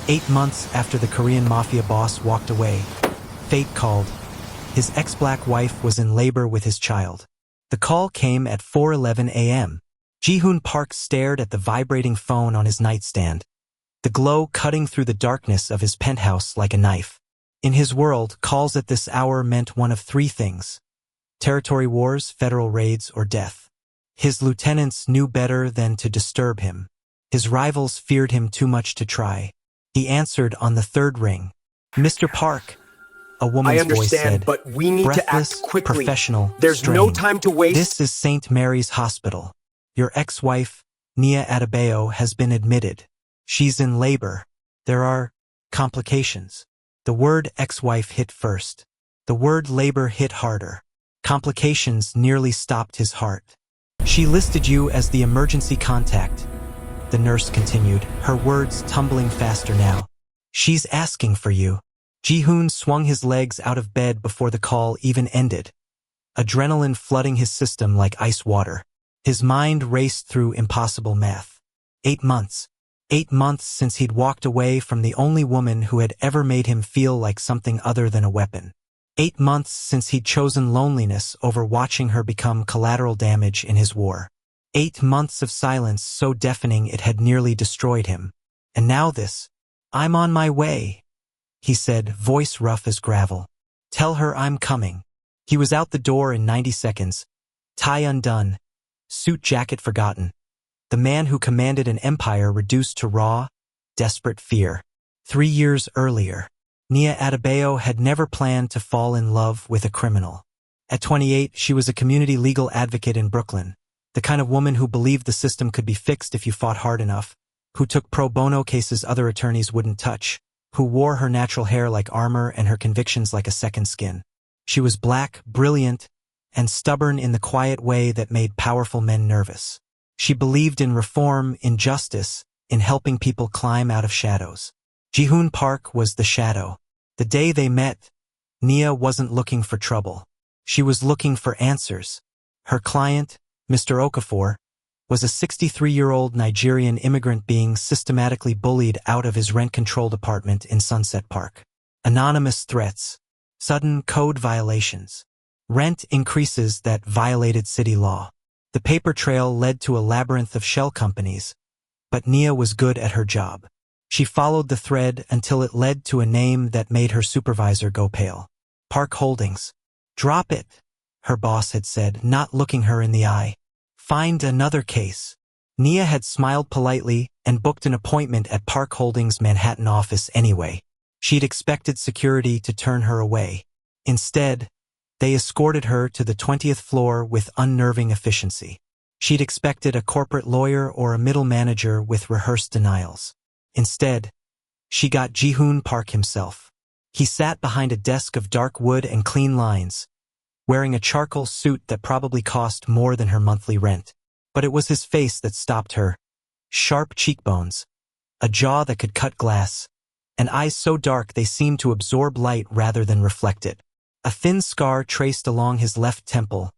8 months after the Korean Mafia boss walked away, fate called. His ex-black wife was in labor with his child. The call came at 4:11 a.m. Ji-hoon Park stared at the vibrating phone on his nightstand, the glow cutting through the darkness of his penthouse like a knife. In his world, calls at this hour meant one of three things: territory wars, federal raids, or death. His lieutenants knew better than to disturb him. His rivals feared him too much to try. He answered on the third ring. "Mr. Park," a woman's voice said, but we need to act breathless, quickly. professional, There's strained. no time to waste. "This is St. Mary's Hospital. Your ex-wife, Nia Adebayo, has been admitted. She's in labor. There are complications." The word ex-wife hit first. The word labor hit harder. Complications nearly stopped his heart. "She listed you as the emergency contact," the nurse continued, her words tumbling faster now. "She's asking for you." Ji-hoon swung his legs out of bed before the call even ended, adrenaline flooding his system like ice water. His mind raced through impossible math. 8 months. 8 months since he'd walked away from the only woman who had ever made him feel like something other than a weapon. 8 months since he'd chosen loneliness over watching her become collateral damage in his war. 8 months of silence so deafening it had nearly destroyed him. And now this. "I'm on my way," he said, voice rough as gravel. "Tell her I'm coming." He was out the door in 90 seconds, tie undone, suit jacket forgotten. The man who commanded an empire reduced to raw, desperate fear. 3 years earlier, Nia Adebayo had never planned to fall in love with a criminal. At 28, she was a community legal advocate in Brooklyn, the kind of woman who believed the system could be fixed if you fought hard enough, who took pro bono cases other attorneys wouldn't touch, who wore her natural hair like armor and her convictions like a second skin. She was black, brilliant, and stubborn in the quiet way that made powerful men nervous. She believed in reform, in justice, in helping people climb out of shadows. Ji-hoon Park was the shadow. The day they met, Nia wasn't looking for trouble. She was looking for answers. Her client, Mr. Okafor, was a 63-year-old Nigerian immigrant being systematically bullied out of his rent-controlled apartment in Sunset Park. Anonymous threats, sudden code violations, rent increases that violated city law. The paper trail led to a labyrinth of shell companies, but Nia was good at her job. She followed the thread until it led to a name that made her supervisor go pale. Park Holdings. "Drop it," her boss had said, not looking her in the eye. "Find another case." Nia had smiled politely and booked an appointment at Park Holdings' Manhattan office anyway. She'd expected security to turn her away. Instead, they escorted her to the 20th floor with unnerving efficiency. She'd expected a corporate lawyer or a middle manager with rehearsed denials. Instead, she got Ji-hoon Park himself. He sat behind a desk of dark wood and clean lines, wearing a charcoal suit that probably cost more than her monthly rent. But it was his face that stopped her. Sharp cheekbones, a jaw that could cut glass, and eyes so dark they seemed to absorb light rather than reflect it. A thin scar traced along his left temple,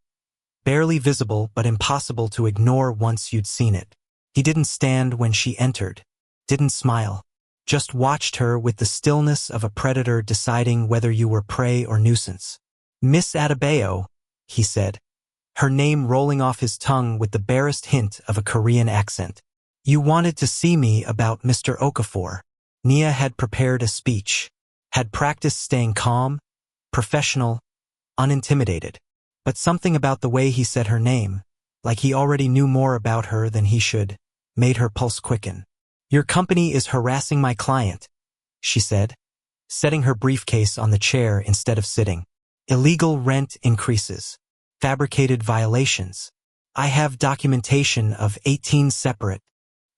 barely visible but impossible to ignore once you'd seen it. He didn't stand when she entered, didn't smile, just watched her with the stillness of a predator deciding whether you were prey or nuisance. "Miss Adebayo," he said, her name rolling off his tongue with the barest hint of a Korean accent. "You wanted to see me about Mr. Okafor." Nia had prepared a speech, had practiced staying calm, professional, unintimidated. But something about the way he said her name, like he already knew more about her than he should, made her pulse quicken. "Your company is harassing my client," she said, setting her briefcase on the chair instead of sitting. "Illegal rent increases. Fabricated violations. I have documentation of 18 separate."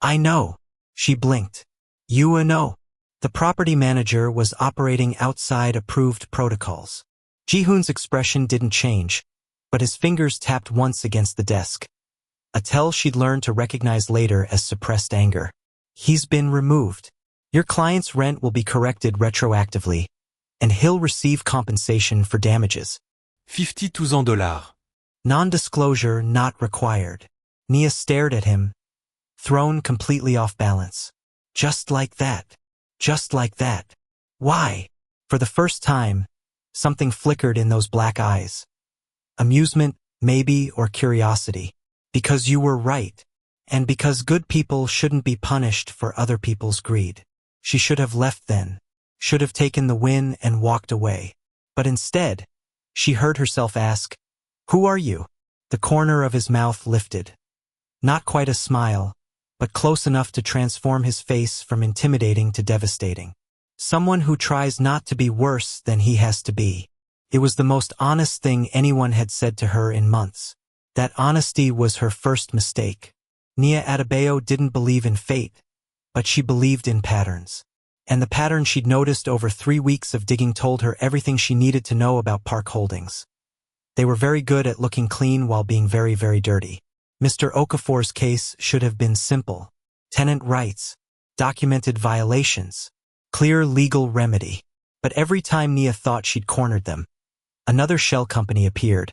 "I know." She blinked. "You know." The property manager was operating outside approved protocols. Ji-hoon's expression didn't change, but his fingers tapped once against the desk. A tell she'd learned to recognize later as suppressed anger. "He's been removed. Your client's rent will be corrected retroactively, and he'll receive compensation for damages. $52,000. Non-disclosure not required." Nia stared at him, thrown completely off balance. Just like that. Just like that. Why? For the first time, something flickered in those black eyes. Amusement, maybe, or curiosity. Because you were right. And because good people shouldn't be punished for other people's greed. She should have left then. Should have taken the win and walked away. But instead, she heard herself ask, "Who are you?" The corner of his mouth lifted. Not quite a smile, but close enough to transform his face from intimidating to devastating. Someone who tries not to be worse than he has to be. It was the most honest thing anyone had said to her in months. That honesty was her first mistake. Nia Adebayo didn't believe in fate, but she believed in patterns. And the pattern she'd noticed over 3 weeks of digging told her everything she needed to know about Park Holdings. They were very good at looking clean while being very, very dirty. Mr. Okafor's case should have been simple. Tenant rights, documented violations, clear legal remedy. But every time Nia thought she'd cornered them, another shell company appeared.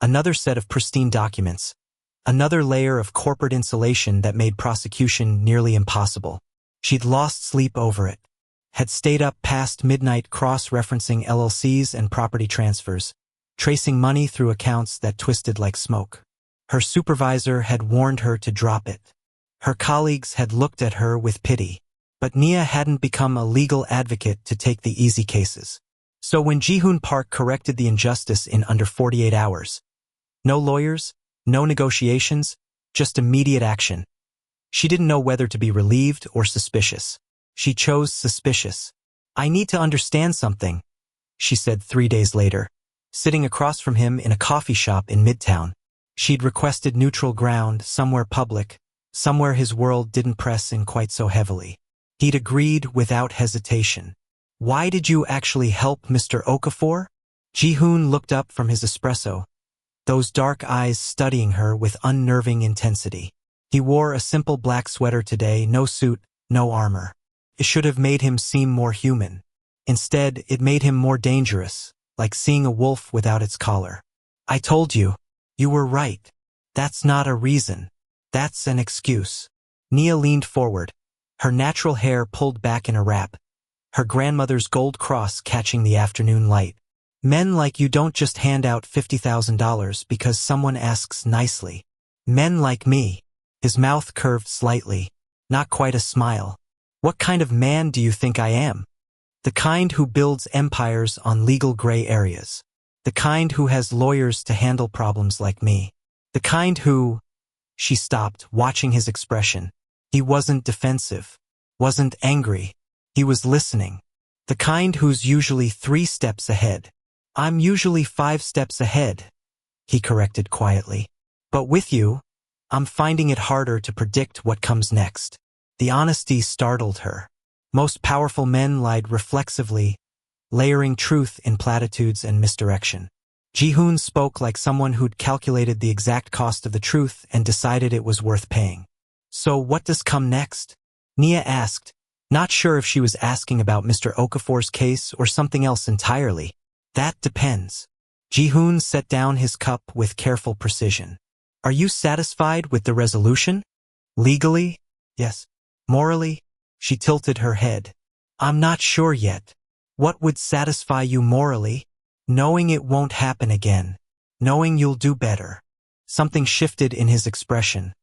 Another set of pristine documents. Another layer of corporate insulation that made prosecution nearly impossible. She'd lost sleep over it. Had stayed up past midnight cross-referencing LLCs and property transfers, tracing money through accounts that twisted like smoke. Her supervisor had warned her to drop it. Her colleagues had looked at her with pity. But Nia hadn't become a legal advocate to take the easy cases. So when Ji-hoon Park corrected the injustice in under 48 hours, no lawyers, no negotiations, just immediate action. She didn't know whether to be relieved or suspicious. She chose suspicious. "I need to understand something," she said 3 days later, sitting across from him in a coffee shop in Midtown. She'd requested neutral ground, somewhere public, somewhere his world didn't press in quite so heavily. He'd agreed without hesitation. "Why did you actually help Mr. Okafor?" Ji-hoon looked up from his espresso, those dark eyes studying her with unnerving intensity. He wore a simple black sweater today, no suit, no armor. It should have made him seem more human. Instead, it made him more dangerous, like seeing a wolf without its collar. "I told you. You were right. That's not a reason. That's an excuse." Nia leaned forward, her natural hair pulled back in a wrap, her grandmother's gold cross catching the afternoon light. "Men like you don't just hand out $50,000 because someone asks nicely. Men like me." His mouth curved slightly, not quite a smile. "What kind of man do you think I am? The kind who builds empires on legal gray areas. The kind who has lawyers to handle problems like me. The kind who—" She stopped, watching his expression. He wasn't defensive, wasn't angry. He was listening. "The kind who's usually 3 steps ahead. I'm usually 5 steps ahead," he corrected quietly. "But with you, I'm finding it harder to predict what comes next." The honesty startled her. Most powerful men lied reflexively, layering truth in platitudes and misdirection. Ji-hoon spoke like someone who'd calculated the exact cost of the truth and decided it was worth paying. "So what does come next?" Nia asked, not sure if she was asking about Mr. Okafor's case or something else entirely. "That depends." Ji-hoon set down his cup with careful precision. "Are you satisfied with the resolution?" "Legally? Yes. Morally?" She tilted her head. "I'm not sure yet. What would satisfy you morally?" "Knowing it won't happen again. Knowing you'll do better." Something shifted in his expression.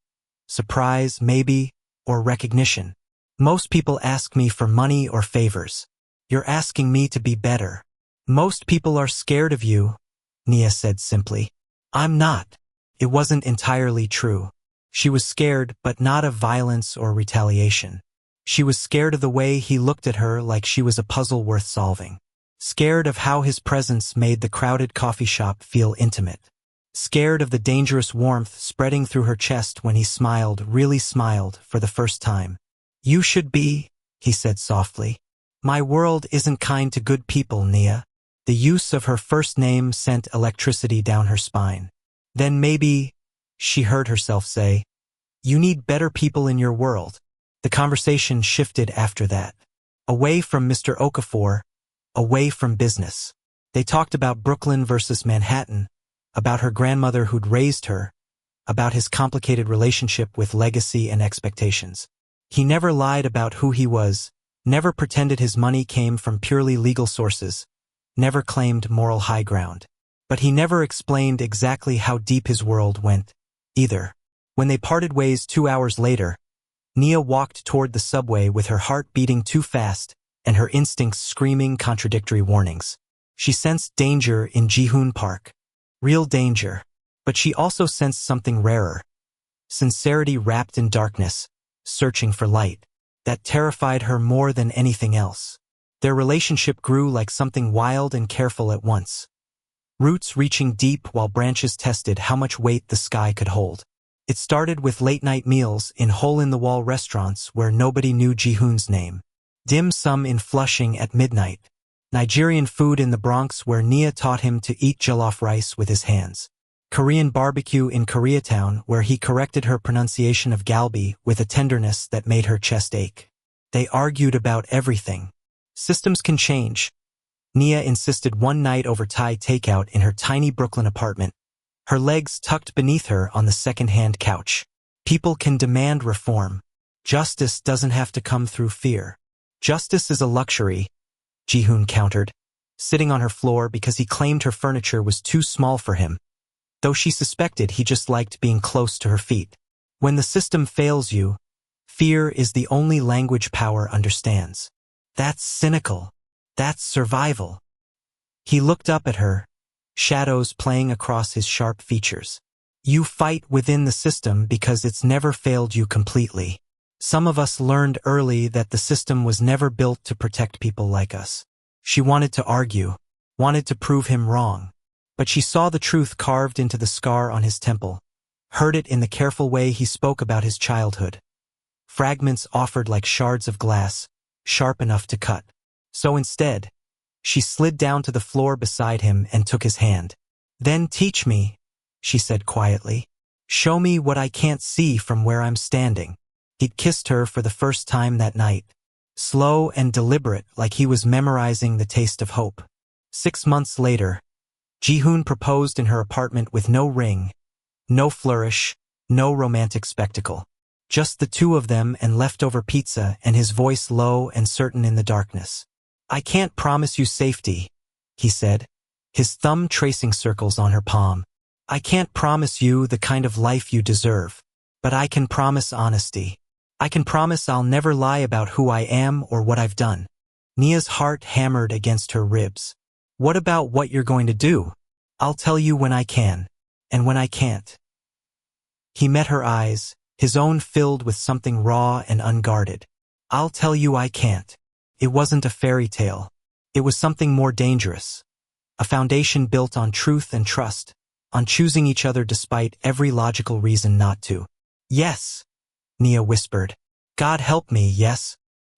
Surprise, maybe, or recognition. "Most people ask me for money or favors. You're asking me to be better." "Most people are scared of you," Nia said simply. "I'm not." It wasn't entirely true. She was scared, but not of violence or retaliation. She was scared of the way he looked at her like she was a puzzle worth solving. Scared of how his presence made the crowded coffee shop feel intimate. Scared of the dangerous warmth spreading through her chest when he smiled, really smiled, for the first time. "You should be," he said softly. "My world isn't kind to good people, Nia." The use of her first name sent electricity down her spine. "Then maybe," she heard herself say, "you need better people in your world." The conversation shifted after that. Away from Mr. Okafor, away from business. They talked about Brooklyn versus Manhattan, about her grandmother who'd raised her, about his complicated relationship with legacy and expectations. He never lied about who he was, never pretended his money came from purely legal sources, never claimed moral high ground. But he never explained exactly how deep his world went, either. When they parted ways 2 hours later, Nia walked toward the subway with her heart beating too fast and her instincts screaming contradictory warnings. She sensed danger in Ji-hoon Park. Real danger. But she also sensed something rarer. Sincerity wrapped in darkness, searching for light. That terrified her more than anything else. Their relationship grew like something wild and careful at once. Roots reaching deep while branches tested how much weight the sky could hold. It started with late-night meals in hole-in-the-wall restaurants where nobody knew Ji-hoon's name. Dim sum in Flushing at midnight. Nigerian food in the Bronx where Nia taught him to eat jollof rice with his hands. Korean barbecue in Koreatown where he corrected her pronunciation of galbi with a tenderness that made her chest ache. They argued about everything. Systems can change. Nia insisted one night over Thai takeout in her tiny Brooklyn apartment, her legs tucked beneath her on the second-hand couch. People can demand reform. Justice doesn't have to come through fear. Justice is a luxury, Ji-hoon countered, sitting on her floor because he claimed her furniture was too small for him, though she suspected he just liked being close to her feet. When the system fails you, fear is the only language power understands. That's cynical. That's survival. He looked up at her, shadows playing across his sharp features. You fight within the system because it's never failed you completely. Some of us learned early that the system was never built to protect people like us. She wanted to argue, wanted to prove him wrong. But she saw the truth carved into the scar on his temple, heard it in the careful way he spoke about his childhood. Fragments offered like shards of glass, sharp enough to cut. So instead, she slid down to the floor beside him and took his hand. Then teach me, she said quietly. Show me what I can't see from where I'm standing. He'd kissed her for the first time that night, slow and deliberate like he was memorizing the taste of hope. 6 months later, Ji-hoon proposed in her apartment with no ring, no flourish, no romantic spectacle. Just the two of them and leftover pizza and his voice low and certain in the darkness. I can't promise you safety, he said, his thumb tracing circles on her palm. I can't promise you the kind of life you deserve, but I can promise honesty. I can promise I'll never lie about who I am or what I've done. Nia's heart hammered against her ribs. What about what you're going to do? I'll tell you when I can, and when I can't. He met her eyes, his own filled with something raw and unguarded. I'll tell you I can't. It wasn't a fairy tale. It was something more dangerous. A foundation built on truth and trust, on choosing each other despite every logical reason not to. Yes, Nia whispered. God help me, yes.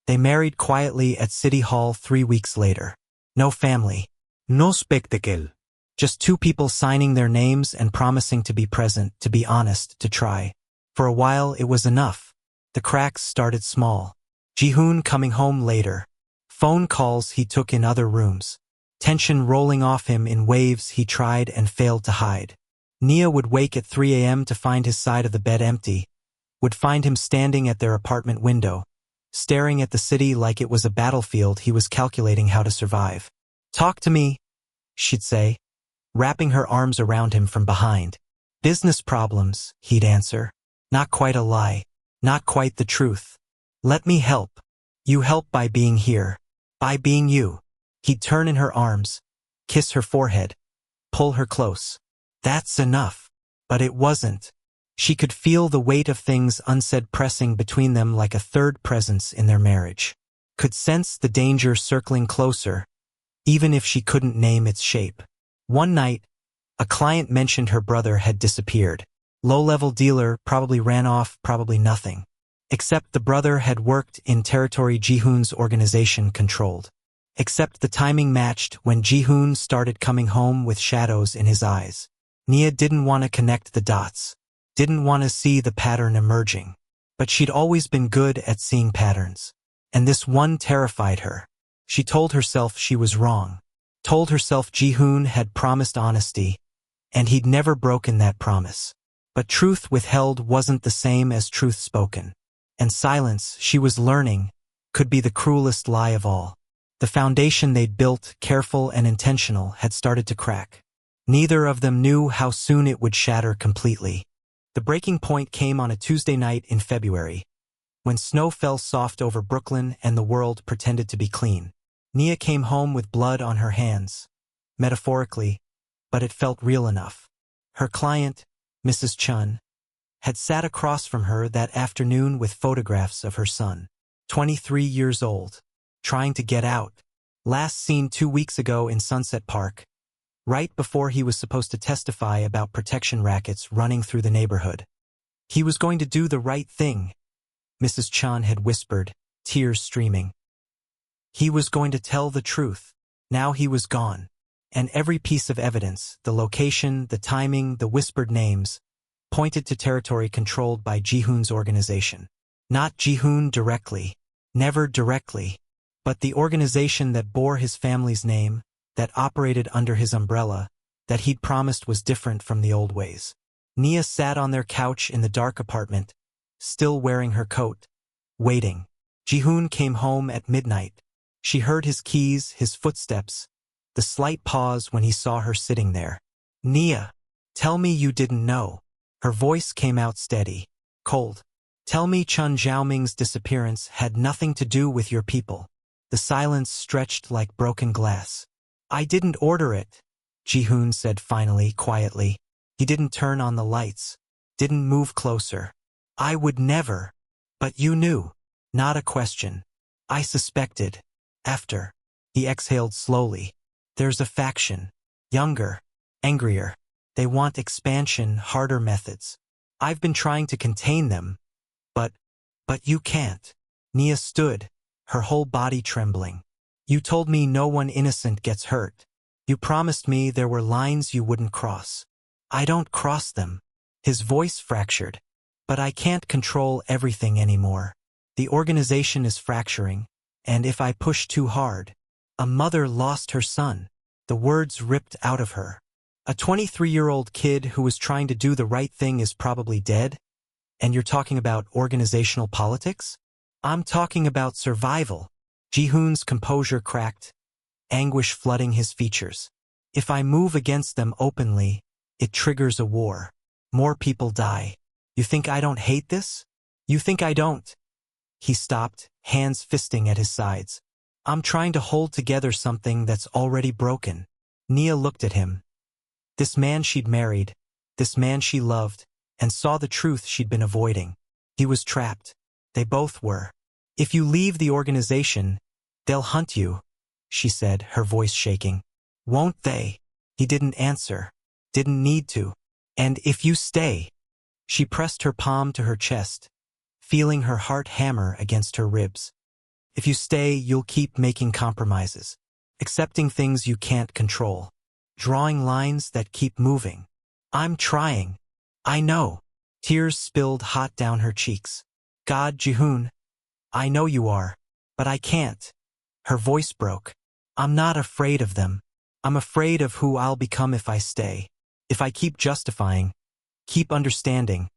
They married quietly at City Hall 3 weeks later. No family. No spectacle. Just two people signing their names and promising to be present, to be honest, to try. For a while it was enough. The cracks started small. Ji-hoon coming home later. Phone calls he took in other rooms. Tension rolling off him in waves he tried and failed to hide. Nia would wake at 3 a.m. to find his side of the bed empty. Would find him standing at their apartment window, staring at the city like it was a battlefield he was calculating how to survive. Talk to me, she'd say, wrapping her arms around him from behind. Business problems, he'd answer. Not quite a lie. Not quite the truth. Let me help. You help by being here. By being you. He'd turn in her arms, kiss her forehead, pull her close. That's enough. But it wasn't. She could feel the weight of things unsaid pressing between them like a third presence in their marriage. Could sense the danger circling closer, even if she couldn't name its shape. One night, a client mentioned her brother had disappeared. Low-level dealer, probably ran off, probably nothing. Except the brother had worked in territory Ji-hoon's organization controlled. Except the timing matched when Ji-hoon started coming home with shadows in his eyes. Nia didn't want to connect the dots. Didn't want to see the pattern emerging. But she'd always been good at seeing patterns. And this one terrified her. She told herself she was wrong. Told herself Ji-hoon had promised honesty, and he'd never broken that promise. But truth withheld wasn't the same as truth spoken. And silence, she was learning, could be the cruelest lie of all. The foundation they'd built, careful and intentional, had started to crack. Neither of them knew how soon it would shatter completely. The breaking point came on a Tuesday night in February, when snow fell soft over Brooklyn and the world pretended to be clean. Nia came home with blood on her hands, metaphorically, but it felt real enough. Her client, Mrs. Chun, had sat across from her that afternoon with photographs of her son, 23 years old, trying to get out. Last seen 2 weeks ago in Sunset Park, right before he was supposed to testify about protection rackets running through the neighborhood. He was going to do the right thing, Mrs. Chun had whispered, tears streaming. He was going to tell the truth. Now he was gone. And every piece of evidence, the location, the timing, the whispered names, pointed to territory controlled by Ji-hoon's organization. Not Ji-hoon directly, never directly, but the organization that bore his family's name, that operated under his umbrella, that he'd promised was different from the old ways. Nia sat on their couch in the dark apartment, still wearing her coat, waiting. Ji-hoon came home at midnight. She heard his keys, his footsteps, the slight pause when he saw her sitting there. Nia, tell me you didn't know. Her voice came out steady, cold. Tell me Chun Xiaoming's disappearance had nothing to do with your people. The silence stretched like broken glass. I didn't order it, Ji-hoon said finally, quietly. He didn't turn on the lights, didn't move closer. I would never. But you knew. Not a question. I suspected. After. He exhaled slowly. There's a faction. Younger. Angrier. They want expansion, harder methods. I've been trying to contain them. But you can't. Nia stood, her whole body trembling. You told me no one innocent gets hurt. You promised me there were lines you wouldn't cross. I don't cross them. His voice fractured. But I can't control everything anymore. The organization is fracturing, and if I push too hard, a mother lost her son. The words ripped out of her. A 23-year-old kid who was trying to do the right thing is probably dead? And you're talking about organizational politics? I'm talking about survival. Ji-hoon's composure cracked, anguish flooding his features. If I move against them openly, it triggers a war. More people die. You think I don't hate this? You think I don't? He stopped, hands fisting at his sides. I'm trying to hold together something that's already broken. Nia looked at him. This man she'd married, this man she loved, and saw the truth she'd been avoiding. He was trapped. They both were. If you leave the organization, they'll hunt you, she said, her voice shaking. Won't they? He didn't answer. Didn't need to. And if you stay. She pressed her palm to her chest, feeling her heart hammer against her ribs. If you stay, you'll keep making compromises, accepting things you can't control, drawing lines that keep moving. I'm trying. I know. Tears spilled hot down her cheeks. God, Ji-hoon, I know you are, but I can't. Her voice broke. I'm not afraid of them. I'm afraid of who I'll become if I stay. If I keep justifying, keep understanding,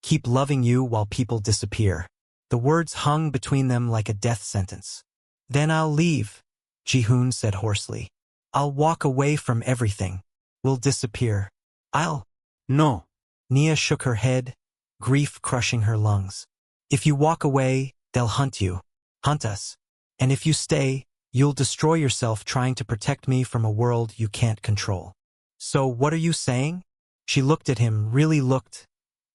keep loving you while people disappear. The words hung between them like a death sentence. Then I'll leave, Ji-hoon said hoarsely. I'll walk away from everything. We'll disappear. No. Nia shook her head, grief crushing her lungs. If you walk away, they'll hunt you. Hunt us. And if you stay, you'll destroy yourself trying to protect me from a world you can't control. So what are you saying? She looked at him, really looked,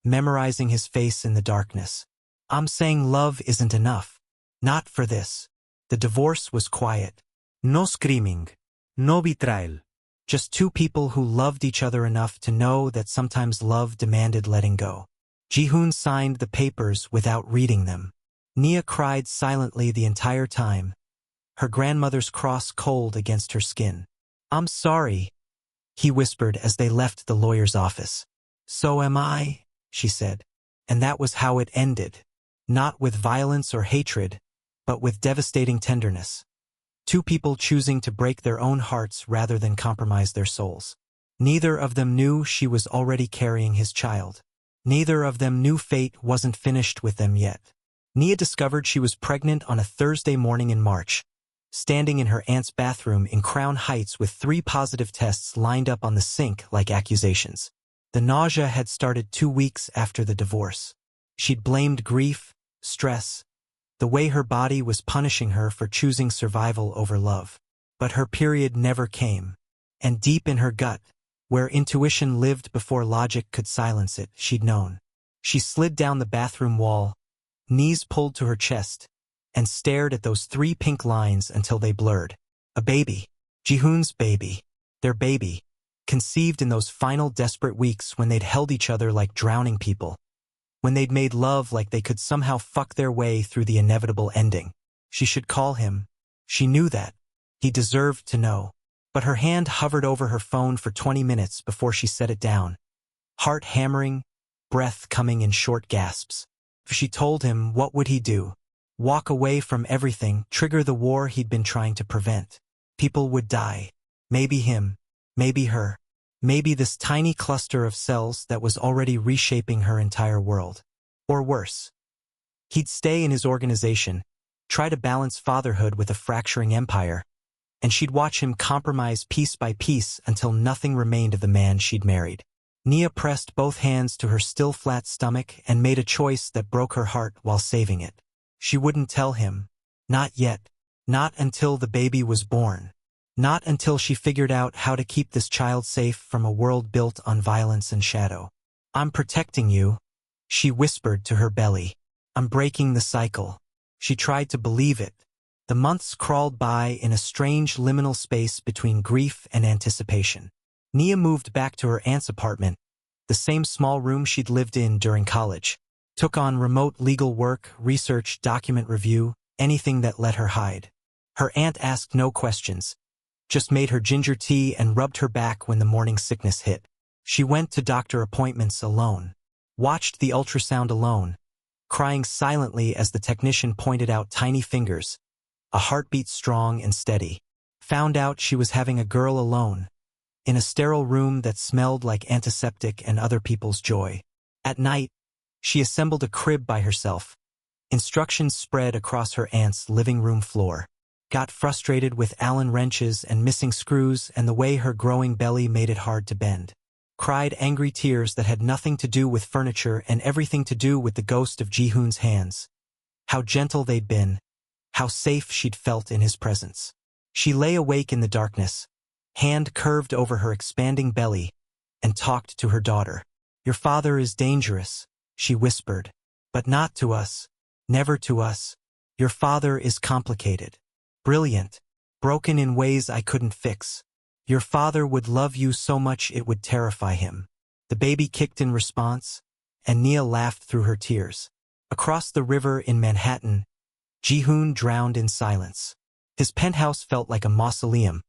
memorizing his face in the darkness. I'm saying love isn't enough. Not for this. The divorce was quiet. No screaming. No betrayal. Just two people who loved each other enough to know that sometimes love demanded letting go. Ji-hoon signed the papers without reading them. Nia cried silently the entire time, her grandmother's cross cold against her skin. I'm sorry, he whispered as they left the lawyer's office. So am I, she said. And that was how it ended. Not with violence or hatred, but with devastating tenderness. Two people choosing to break their own hearts rather than compromise their souls. Neither of them knew she was already carrying his child. Neither of them knew fate wasn't finished with them yet. Nia discovered she was pregnant on a Thursday morning in March, standing in her aunt's bathroom in Crown Heights with 3 positive tests lined up on the sink like accusations. The nausea had started 2 weeks after the divorce. She'd blamed grief, stress, the way her body was punishing her for choosing survival over love. But her period never came. And deep in her gut, where intuition lived before logic could silence it, she'd known. She slid down the bathroom wall, knees pulled to her chest, and stared at those 3 pink lines until they blurred. A baby. Ji-hoon's baby. Their baby. Conceived in those final desperate weeks when they'd held each other like drowning people. When they'd made love like they could somehow fuck their way through the inevitable ending. She should call him. She knew that. He deserved to know. But her hand hovered over her phone for 20 minutes before she set it down. Heart hammering, breath coming in short gasps. If she told him, what would he do? Walk away from everything, trigger the war he'd been trying to prevent. People would die. Maybe him. Maybe her. Maybe this tiny cluster of cells that was already reshaping her entire world. Or worse. He'd stay in his organization, try to balance fatherhood with a fracturing empire, and she'd watch him compromise piece by piece until nothing remained of the man she'd married. Nia pressed both hands to her still flat stomach and made a choice that broke her heart while saving it. She wouldn't tell him. Not yet. Not until the baby was born. Not until she figured out how to keep this child safe from a world built on violence and shadow. I'm protecting you, she whispered to her belly. I'm breaking the cycle. She tried to believe it. The months crawled by in a strange liminal space between grief and anticipation. Nia moved back to her aunt's apartment, the same small room she'd lived in during college. Took on remote legal work, research, document review, anything that let her hide. Her aunt asked no questions. Just made her ginger tea and rubbed her back when the morning sickness hit. She went to doctor appointments alone. Watched the ultrasound alone, crying silently as the technician pointed out tiny fingers, a heartbeat strong and steady. Found out she was having a girl alone, in a sterile room that smelled like antiseptic and other people's joy. At night, she assembled a crib by herself. Instructions spread across her aunt's living room floor. Got frustrated with Allen wrenches and missing screws and the way her growing belly made it hard to bend. Cried angry tears that had nothing to do with furniture and everything to do with the ghost of Ji-hoon's hands. How gentle they'd been. How safe she'd felt in his presence. She lay awake in the darkness, hand curved over her expanding belly, and talked to her daughter. Your father is dangerous, she whispered. But not to us. Never to us. Your father is complicated. Brilliant. Broken in ways I couldn't fix. Your father would love you so much it would terrify him. The baby kicked in response, and Nia laughed through her tears. Across the river in Manhattan, Ji-hoon drowned in silence. His penthouse felt like a mausoleum.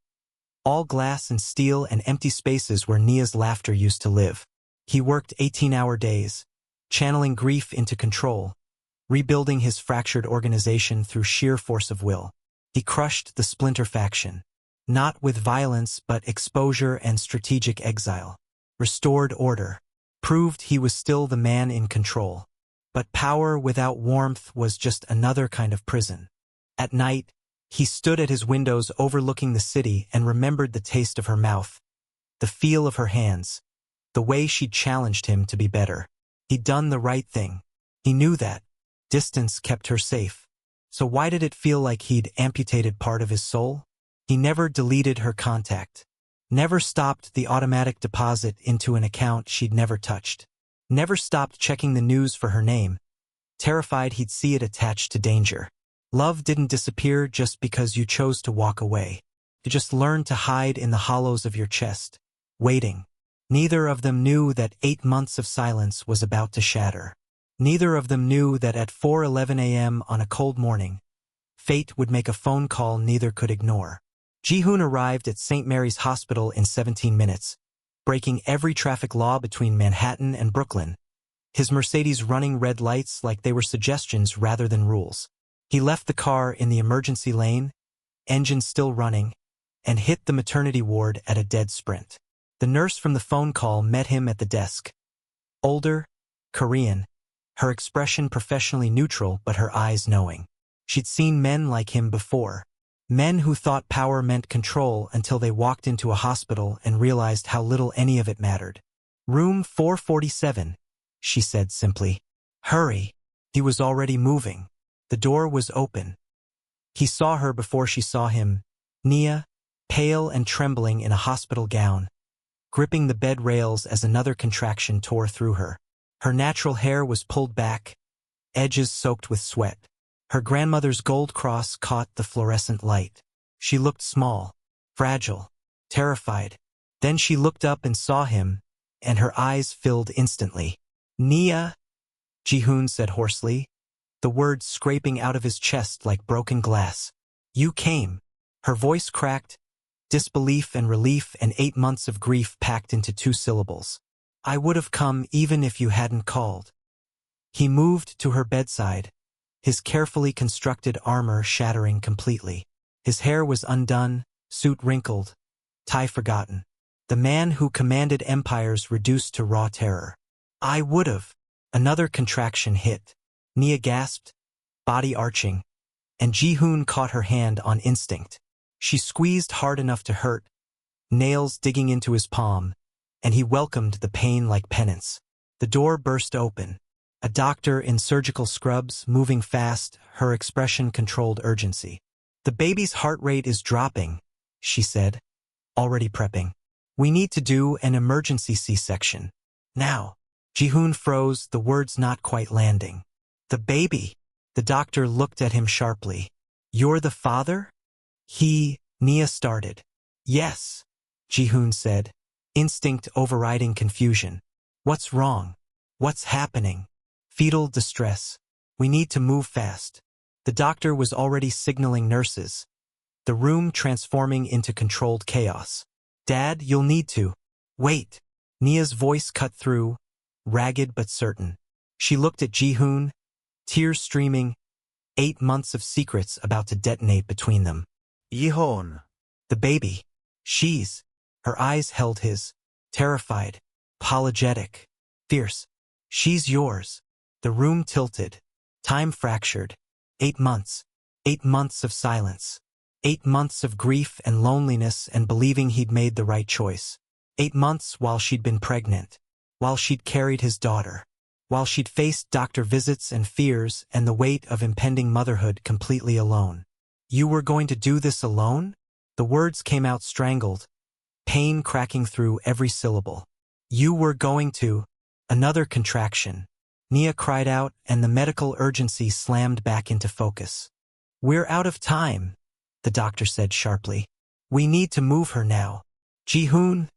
All glass and steel and empty spaces where Nia's laughter used to live. He worked 18-hour days, channeling grief into control, rebuilding his fractured organization through sheer force of will. He crushed the splinter faction, not with violence but exposure and strategic exile. Restored order, proved he was still the man in control. But power without warmth was just another kind of prison. At night, he stood at his windows overlooking the city and remembered the taste of her mouth, the feel of her hands, the way she'd challenged him to be better. He'd done the right thing. He knew that. Distance kept her safe. So why did it feel like he'd amputated part of his soul? He never deleted her contact. Never stopped the automatic deposit into an account she'd never touched. Never stopped checking the news for her name, terrified he'd see it attached to danger. Love didn't disappear just because you chose to walk away. You just learned to hide in the hollows of your chest, waiting. Neither of them knew that 8 months of silence was about to shatter. Neither of them knew that at 4:11 a.m. on a cold morning, fate would make a phone call neither could ignore. Ji-hoon arrived at St. Mary's Hospital in 17 minutes, breaking every traffic law between Manhattan and Brooklyn, his Mercedes running red lights like they were suggestions rather than rules. He left the car in the emergency lane, engine still running, and hit the maternity ward at a dead sprint. The nurse from the phone call met him at the desk. Older, Korean, her expression professionally neutral but her eyes knowing. She'd seen men like him before. Men who thought power meant control until they walked into a hospital and realized how little any of it mattered. "Room 447, she said simply. "Hurry." He was already moving. The door was open. He saw her before she saw him, Nia, pale and trembling in a hospital gown, gripping the bed rails as another contraction tore through her. Her natural hair was pulled back, edges soaked with sweat. Her grandmother's gold cross caught the fluorescent light. She looked small, fragile, terrified. Then she looked up and saw him, and her eyes filled instantly. "Nia," Ji-hoon said hoarsely, the words scraping out of his chest like broken glass. "You came." Her voice cracked, disbelief and relief and 8 months of grief packed into 2 syllables. "I would have come even if you hadn't called." He moved to her bedside, his carefully constructed armor shattering completely. His hair was undone, suit wrinkled, tie forgotten. The man who commanded empires reduced to raw terror. "I would've." Another contraction hit. Nia gasped, body arching, and Ji-hoon caught her hand on instinct. She squeezed hard enough to hurt, nails digging into his palm, and he welcomed the pain like penance. The door burst open. A doctor in surgical scrubs, moving fast, her expression controlled urgency. "The baby's heart rate is dropping," she said, already prepping. "We need to do an emergency C-section. Now." Ji-hoon froze, the words not quite landing. "The baby?" The doctor looked at him sharply. "You're the father?" Nia started. "Yes," Ji-hoon said, instinct overriding confusion. "What's wrong? What's happening?" "Fetal distress. We need to move fast." The doctor was already signaling nurses, the room transforming into controlled chaos. "Dad, you'll need to." "Wait." Nia's voice cut through, ragged but certain. She looked at Ji-hoon, tears streaming, 8 months of secrets about to detonate between them. Ji-hoon. "The baby. She's." Her eyes held his, terrified, apologetic, fierce. "She's yours." The room tilted. Time fractured. 8 months. 8 months of silence. 8 months of grief and loneliness and believing he'd made the right choice. 8 months while she'd been pregnant. While she'd carried his daughter. While she'd faced doctor visits and fears and the weight of impending motherhood completely alone. "You were going to do this alone?" The words came out strangled, pain cracking through every syllable. "You were going to..." Another contraction. Nia cried out and the medical urgency slammed back into focus. "We're out of time," the doctor said sharply. "We need to move her now." "Ji-hoon,"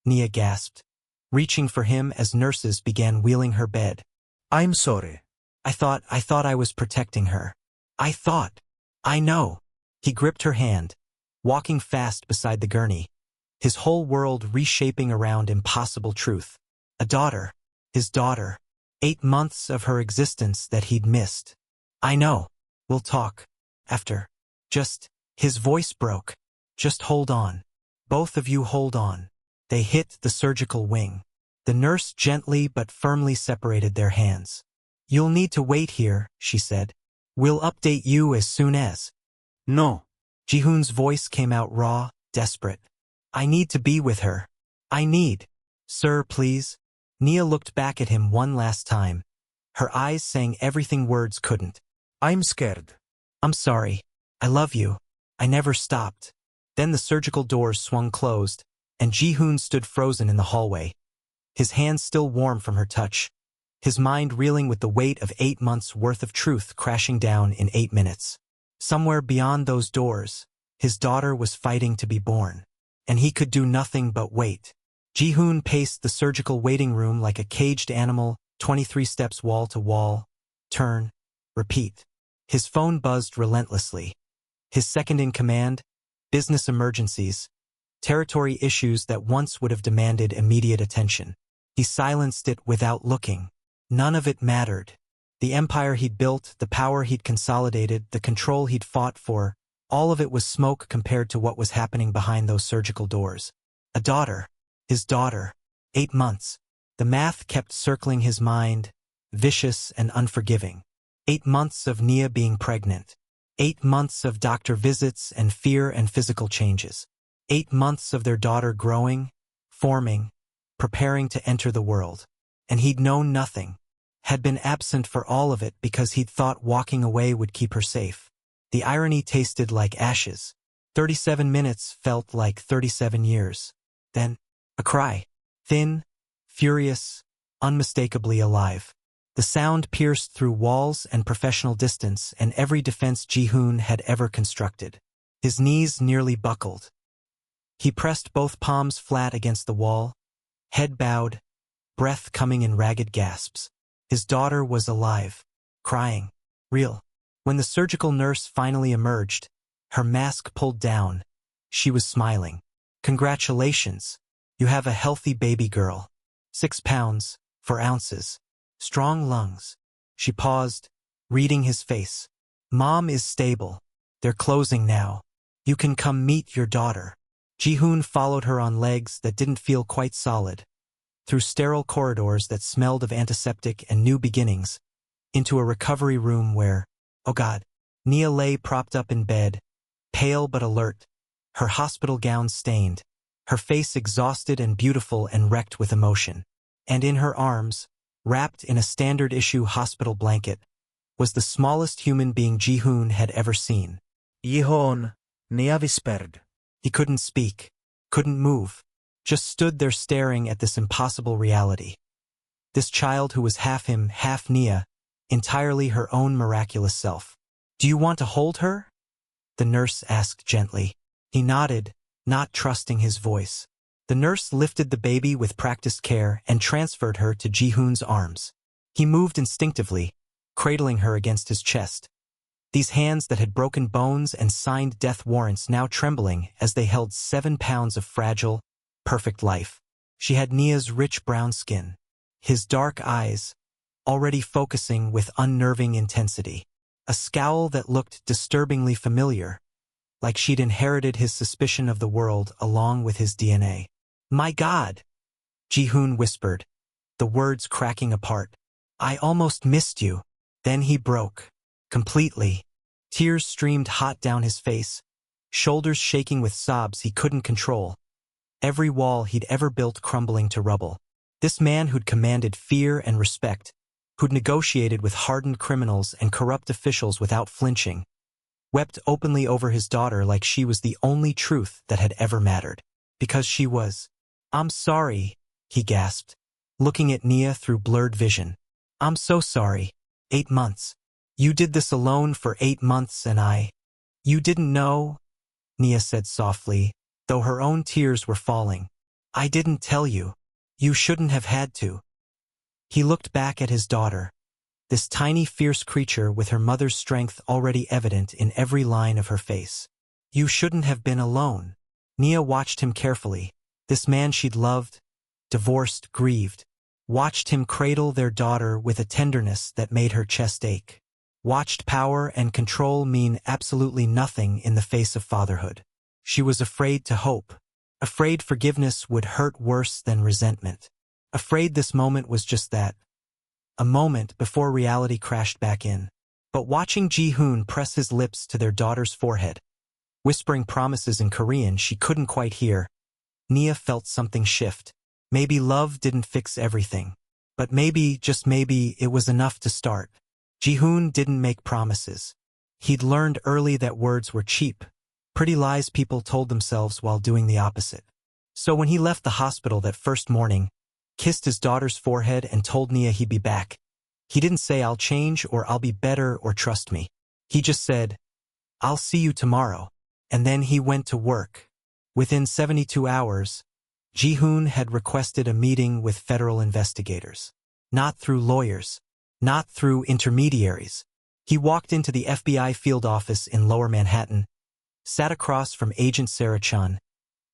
Nia gasped, reaching for him as nurses began wheeling her bed. "I'm sorry." I thought I was protecting her. I know." He gripped her hand, walking fast beside the gurney, his whole world reshaping around impossible truth. A daughter. His daughter. 8 months of her existence that he'd missed. "I know. We'll talk. After. His voice broke. "Just hold on. Both of you hold on." They hit the surgical wing. The nurse gently but firmly separated their hands. "You'll need to wait here," she said. "We'll update you as soon as." "No." Ji-hoon's voice came out raw, desperate. "I need to be with her. I need." "Sir, please." Nia looked back at him one last time, her eyes saying everything words couldn't. "I'm scared." "I'm sorry. I love you. I never stopped." Then the surgical doors swung closed, and Ji-hoon stood frozen in the hallway, his hands still warm from her touch, his mind reeling with the weight of 8 months' worth of truth crashing down in 8 minutes. Somewhere beyond those doors, his daughter was fighting to be born, and he could do nothing but wait. Ji-hoon paced the surgical waiting room like a caged animal, 23 steps wall to wall, turn, repeat. His phone buzzed relentlessly. His second in command, business emergencies, territory issues that once would have demanded immediate attention. He silenced it without looking. None of it mattered. The empire he'd built, the power he'd consolidated, the control he'd fought for, all of it was smoke compared to what was happening behind those surgical doors. A daughter. His daughter. 8 months. The math kept circling his mind. vicious and unforgiving. 8 months of Nia being pregnant. 8 months of doctor visits and fear and physical changes. 8 months of their daughter growing, forming, preparing to enter the world. And he'd known nothing, had been absent for all of it because he'd thought walking away would keep her safe. The irony tasted like ashes. 37 minutes felt like 37 years. Then, a cry. Thin, furious, unmistakably alive. The sound pierced through walls and professional distance and every defense Ji-hoon had ever constructed. His knees nearly buckled. He pressed both palms flat against the wall, head bowed, breath coming in ragged gasps. His daughter was alive, crying, real. When the surgical nurse finally emerged, her mask pulled down, she was smiling. Congratulations, you have a healthy baby girl. 6 pounds, 4 ounces. Strong lungs. She paused, reading his face. Mom is stable. They're closing now. You can come meet your daughter. Ji-hoon followed her on legs that didn't feel quite solid, through sterile corridors that smelled of antiseptic and new beginnings, into a recovery room where, oh God, Nia lay propped up in bed, pale but alert, her hospital gown stained, her face exhausted and beautiful and wrecked with emotion. And in her arms, wrapped in a standard-issue hospital blanket, was the smallest human being Ji-hoon had ever seen. Ji-hoon, Nia whispered. He couldn't speak, couldn't move, just stood there staring at this impossible reality. This child who was half him, half Nia, entirely her own miraculous self. Do you want to hold her? The nurse asked gently. He nodded, not trusting his voice. The nurse lifted the baby with practiced care and transferred her to Ji-hoon's arms. He moved instinctively, cradling her against his chest. These hands that had broken bones and signed death warrants now trembling as they held 7 pounds of fragile, perfect life. She had Nia's rich brown skin, his dark eyes, already focusing with unnerving intensity. A scowl that looked disturbingly familiar, like she'd inherited his suspicion of the world along with his DNA. My God, Ji-hoon whispered, the words cracking apart. I almost missed you. Then he broke. Completely. Tears streamed hot down his face, shoulders shaking with sobs he couldn't control. Every wall he'd ever built crumbling to rubble. This man who'd commanded fear and respect, who'd negotiated with hardened criminals and corrupt officials without flinching, wept openly over his daughter like she was the only truth that had ever mattered. Because she was. I'm sorry, he gasped, looking at Nia through blurred vision. I'm so sorry. 8 months. You did this alone for 8 months and You didn't know? Nia said softly, though her own tears were falling. I didn't tell you. You shouldn't have had to. He looked back at his daughter, this tiny fierce creature with her mother's strength already evident in every line of her face. You shouldn't have been alone. Nia watched him carefully. This man she'd loved, divorced, grieved, watched him cradle their daughter with a tenderness that made her chest ache. Watched power and control mean absolutely nothing in the face of fatherhood. She was afraid to hope, afraid forgiveness would hurt worse than resentment, afraid this moment was just that, a moment before reality crashed back in. But watching Ji-hoon press his lips to their daughter's forehead, whispering promises in Korean she couldn't quite hear, Nia felt something shift. Maybe love didn't fix everything, but maybe, just maybe, it was enough to start. Ji-hoon didn't make promises. He'd learned early that words were cheap, pretty lies people told themselves while doing the opposite. So when he left the hospital that first morning, kissed his daughter's forehead and told Nia he'd be back, he didn't say I'll change or I'll be better or trust me. He just said, I'll see you tomorrow. And then he went to work. Within 72 hours, Ji-hoon had requested a meeting with federal investigators. Not through lawyers, not through intermediaries. He walked into the FBI field office in Lower Manhattan, sat across from Agent Sarah Chun,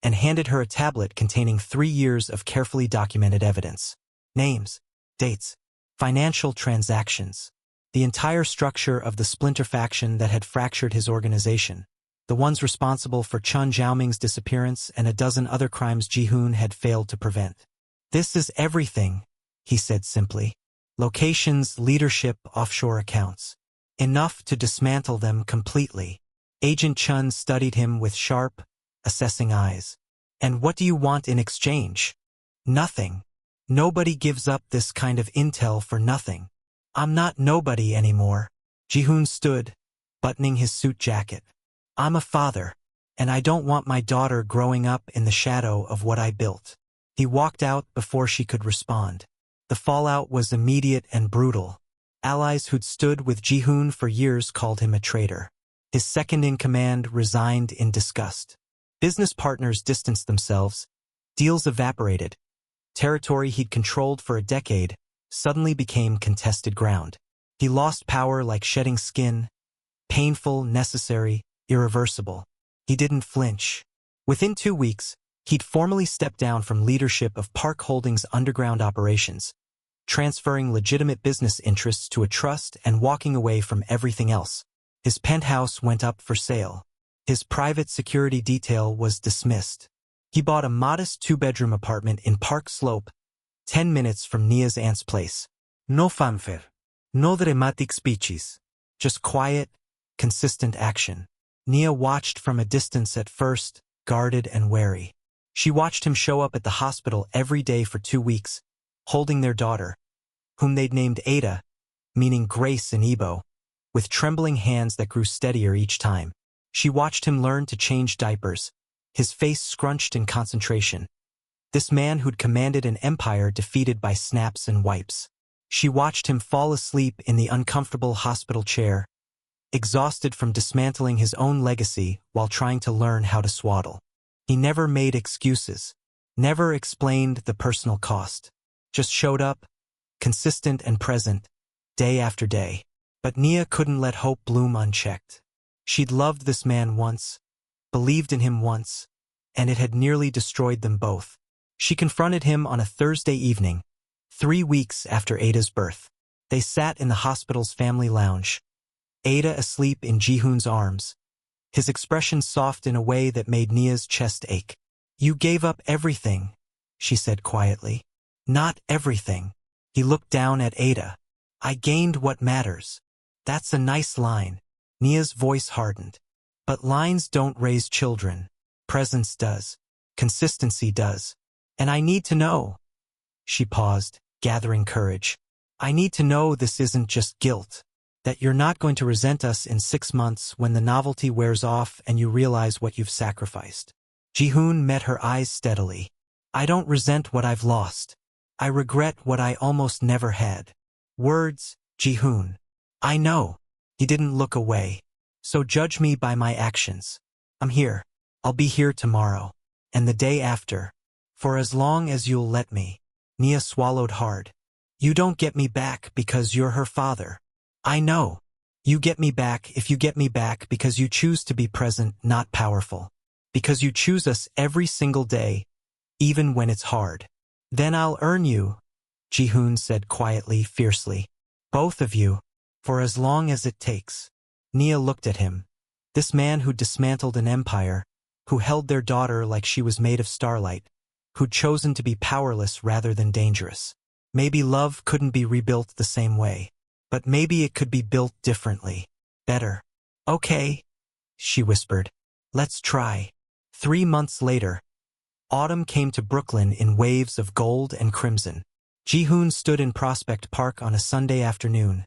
and handed her a tablet containing 3 years of carefully documented evidence. Names, dates, financial transactions, the entire structure of the splinter faction that had fractured his organization, the ones responsible for Chun Xiaoming's disappearance and a dozen other crimes Ji-hoon had failed to prevent. This is everything, he said simply. Locations, leadership, offshore accounts. Enough to dismantle them completely. Agent Chun studied him with sharp, assessing eyes. And what do you want in exchange? Nothing. Nobody gives up this kind of intel for nothing. I'm not nobody anymore. Ji-hoon stood, buttoning his suit jacket. I'm a father, and I don't want my daughter growing up in the shadow of what I built. He walked out before she could respond. The fallout was immediate and brutal. Allies who'd stood with Ji-hoon for years called him a traitor. His second-in-command resigned in disgust. Business partners distanced themselves. Deals evaporated. Territory he'd controlled for a decade suddenly became contested ground. He lost power like shedding skin. Painful, necessary, irreversible. He didn't flinch. Within 2 weeks, he'd formally stepped down from leadership of Park Holdings' underground operations, transferring legitimate business interests to a trust and walking away from everything else. His penthouse went up for sale. His private security detail was dismissed. He bought a modest 2-bedroom apartment in Park Slope, 10 minutes from Nia's aunt's place. No fanfare. No dramatic speeches. Just quiet, consistent action. Nia watched from a distance at first, guarded and wary. She watched him show up at the hospital every day for 2 weeks, holding their daughter, whom they'd named Ada, meaning grace in Igbo, with trembling hands that grew steadier each time. She watched him learn to change diapers, his face scrunched in concentration. This man who'd commanded an empire defeated by snaps and wipes. She watched him fall asleep in the uncomfortable hospital chair, exhausted from dismantling his own legacy while trying to learn how to swaddle. He never made excuses, never explained the personal cost, just showed up, consistent and present, day after day. But Nia couldn't let hope bloom unchecked. She'd loved this man once, believed in him once, and it had nearly destroyed them both. She confronted him on a Thursday evening, 3 weeks after Ada's birth. They sat in the hospital's family lounge, Ada asleep in Ji-hoon's arms, his expression soft in a way that made Nia's chest ache. You gave up everything, she said quietly. Not everything. He looked down at Ada. I gained what matters. That's a nice line. Nia's voice hardened. But lines don't raise children. Presence does. Consistency does. And I need to know. She paused, gathering courage. I need to know this isn't just guilt. That you're not going to resent us in 6 months when the novelty wears off and you realize what you've sacrificed. Ji-hoon met her eyes steadily. I don't resent what I've lost. I regret what I almost never had. Words, Ji-hoon. I know. He didn't look away. So judge me by my actions. I'm here. I'll be here tomorrow. And the day after. For as long as you'll let me. Nia swallowed hard. You don't get me back because you're her father. I know. You get me back if you get me back because you choose to be present, not powerful. Because you choose us every single day, even when it's hard. Then I'll earn you, Ji-hoon said quietly, fiercely. Both of you, for as long as it takes. Nia looked at him. This man who dismantled an empire, who held their daughter like she was made of starlight, who'd chosen to be powerless rather than dangerous. Maybe love couldn't be rebuilt the same way. But maybe it could be built differently. Better. Okay, she whispered. Let's try. 3 months later, autumn came to Brooklyn in waves of gold and crimson. Ji-hoon stood in Prospect Park on a Sunday afternoon,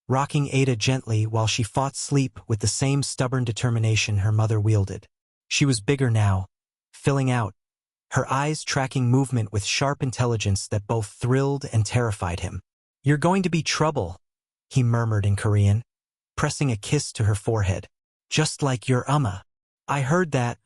rocking Ada gently while she fought sleep with the same stubborn determination her mother wielded. She was bigger now, filling out, her eyes tracking movement with sharp intelligence that both thrilled and terrified him. You're going to be trouble, he murmured in Korean, pressing a kiss to her forehead. Just like your I heard that,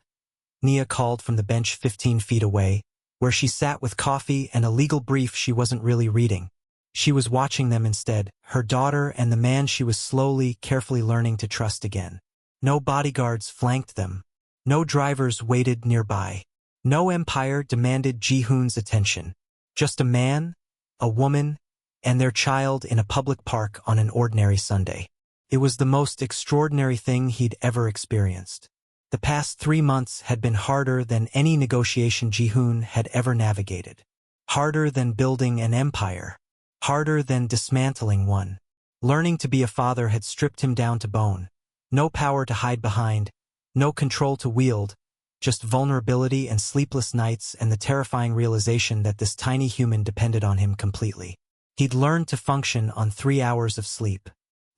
Nia called from the bench 15 feet away, where she sat with coffee and a legal brief she wasn't really reading. She was watching them instead, her daughter and the man she was slowly, carefully learning to trust again. No bodyguards flanked them. No drivers waited nearby. No empire demanded Ji-hoon's attention. Just a man, a woman, and their child in a public park on an ordinary Sunday. It was the most extraordinary thing he'd ever experienced. The past 3 months had been harder than any negotiation Ji-hoon had ever navigated. Harder than building an empire. Harder than Dismantling one. Learning to be a father had stripped him down to bone. No power to hide behind, no control to wield, just vulnerability and sleepless nights and the terrifying realization that this tiny human depended on him completely. He'd learned to function on 3 hours of sleep.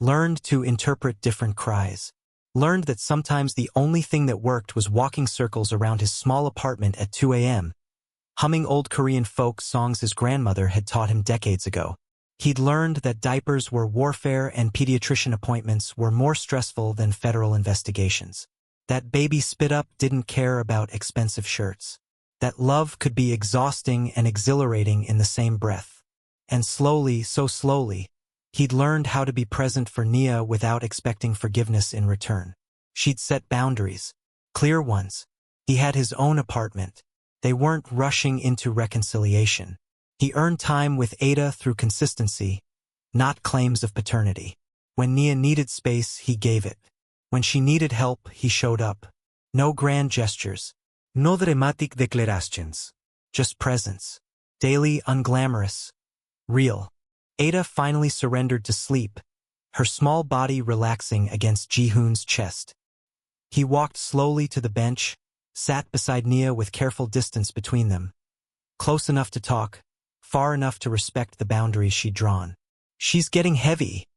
Learned to interpret different cries. Learned that sometimes the only thing that worked was walking circles around his small apartment at 2 a.m., humming old Korean folk songs his grandmother had taught him decades ago. He'd learned that diapers were warfare and pediatrician appointments were more stressful than federal investigations. That baby spit-up didn't care about expensive shirts. That love could be exhausting and exhilarating in the same breath. And slowly, so slowly, he'd learned how to be present for Nia without expecting forgiveness in return. She'd set boundaries, clear ones. He had his own apartment. They weren't rushing into reconciliation. He earned time with Ada through consistency, not claims of paternity. When Nia needed space, he gave it. When she needed help, he showed up. No grand gestures. No dramatic declarations. Just presence. Daily, unglamorous. Real. Ada finally surrendered to sleep, her small body relaxing against Ji-hoon's chest. He walked slowly to the bench, sat beside Nia with careful distance between them. Close enough to talk, far enough to respect the boundaries she'd drawn. "She's getting heavy,"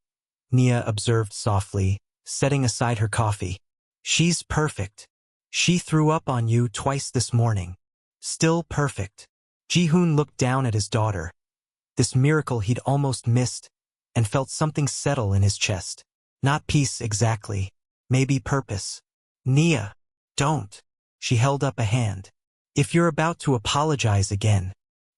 Nia observed softly, setting aside her coffee. "She's perfect. She threw up on you twice this morning. Still perfect." Ji-hoon looked down at his daughter. This miracle he'd almost missed, and felt something settle in his chest. Not peace exactly, maybe purpose. "Nia, don't." She held up a hand. "If you're about to apologize again."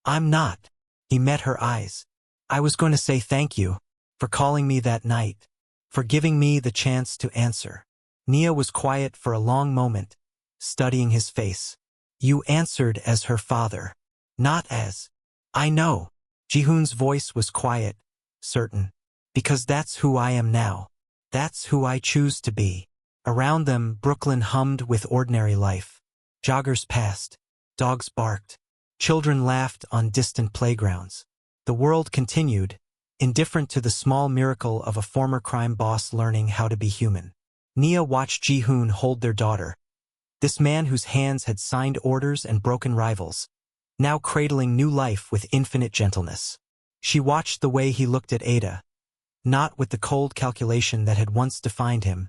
"I'm not." He met her eyes. "I was going to say thank you for calling me that night, for giving me the chance to answer." Nia was quiet for a long moment, studying his face. "You answered as her father, not as—" "I know." Ji-hoon's voice was quiet, certain. "Because that's who I am now. That's who I choose to be." Around them, Brooklyn hummed with ordinary life. Joggers passed. Dogs barked. Children laughed on distant playgrounds. The world continued, indifferent to the small miracle of a former crime boss learning how to be human. Nia watched Ji-hoon hold their daughter. This man whose hands had signed orders and broken rivals, now cradling new life with infinite gentleness. She watched the way he looked at Ada, not with the cold calculation that had once defined him,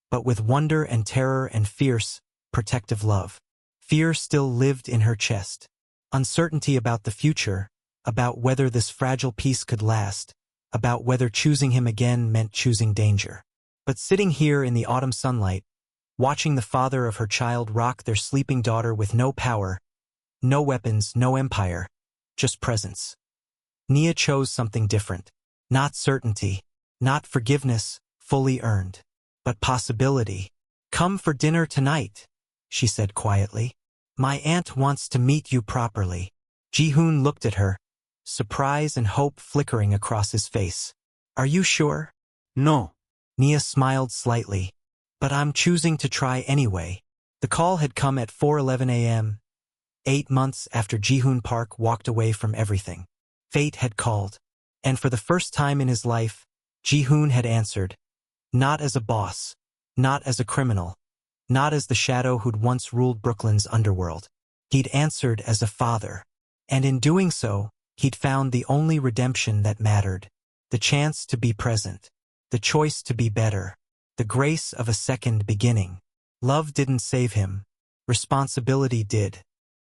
but with wonder and terror and fierce, protective love. Fear still lived in her chest. Uncertainty about the future, about whether this fragile peace could last, about whether choosing him again meant choosing danger. But sitting here in the autumn sunlight, watching the father of her child rock their sleeping daughter with no power, no weapons, no empire, just presence. Nia chose something different. Not certainty, not forgiveness, fully earned, but possibility. "Come for dinner tonight," she said quietly. "My aunt wants to meet you properly." Ji-hoon looked at her, surprise and hope flickering across his face. "Are you sure?" No. Nia smiled slightly. "But I'm choosing to try anyway." The call had come at 4:11 a.m., 8 months after Ji-hoon Park walked away from everything. Fate had called. And for the first time in his life, Ji-hoon had answered. Not as a boss, not as a criminal, not as the shadow who'd once ruled Brooklyn's underworld. He'd answered as a father. And in doing so, he'd found the only redemption that mattered. The chance to be present. The choice to be better. The grace of a second beginning. Love didn't save him. Responsibility did.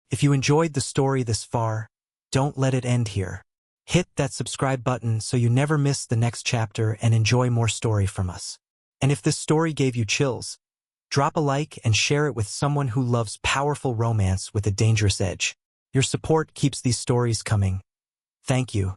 If you enjoyed the story this far, don't let it end here. Hit that subscribe button so you never miss the next chapter and enjoy more story from us. And if this story gave you chills, drop a like and share it with someone who loves powerful romance with a dangerous edge. Your support keeps these stories coming. Thank you.